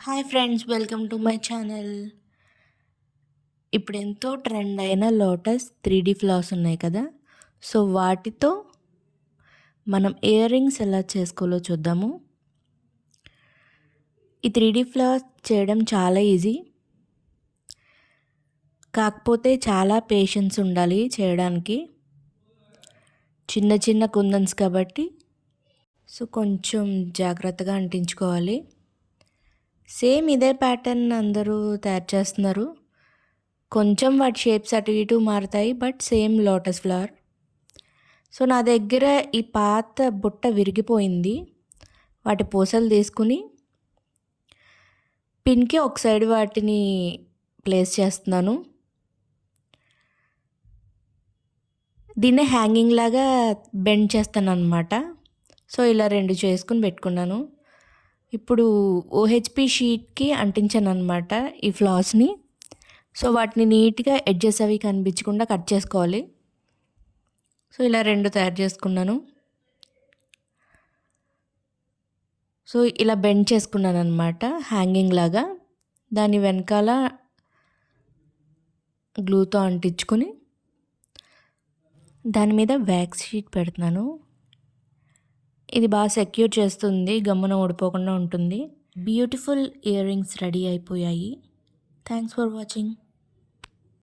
Hi friends, welcome to my channel. ఇప్పుడు ఎంతో trend అయిన లోటస్ 3D ఫ్లవర్స్ ఉన్నాయి కదా. సో వాటితో మనం ఇయర్ రింగ్స్ ఎలా చేసుకోవాలో చూద్దాము. ఈ 3D ఫ్లవర్స్ చేయడం చాలా ఈజీ, కాకపోతే చాలా పేషెన్స్ ఉండాలి చేయడానికి. చిన్న చిన్న కుందన్స్ కాబట్టి సో కొంచెం జాగ్రత్తగా అంటించుకోవాలి. సేమ్ ఇదే ప్యాటర్న్ అందరూ తయారు చేస్తున్నారు. కొంచెం వాటి షేప్స్ అటు ఇటు మారుతాయి, but same lotus flower. So నా దగ్గర ఈ పాత బుట్ట విరిగిపోయింది. వాటి పూసలు తీసుకుని పిన్కి ఒక సైడ్ వాటిని ప్లేస్ చేస్తున్నాను. దీన్నే హ్యాంగింగ్ లాగా బెండ్ చేస్తాను అనమాట. సో ఇలా రెండు చేసుకుని పెట్టుకున్నాను. ఇప్పుడు ఓహెచ్పి షీట్కి అంటించాను అనమాట ఈ ఫ్లవర్స్ని. సో వాటిని నీట్గా ఎడ్జెస్ అవి కనిపించకుండా కట్ చేసుకోవాలి. సో ఇలా రెండు తయారు చేసుకున్నాను. సో ఇలా బెండ్ చేసుకున్నాను అనమాట హ్యాంగింగ్ లాగా. దాని వెనకాల గ్లూతో అంటించుకొని దాని మీద వ్యాక్స్ షీట్ పెడుతున్నాను. ఇది బాగా సెక్యూర్ చేస్తుంది, గమ్మున ఊడిపోకుండా ఉంటుంది. బ్యూటిఫుల్ ఇయర్ రింగ్స్ రెడీ అయిపోయాయి. Thanks for watching.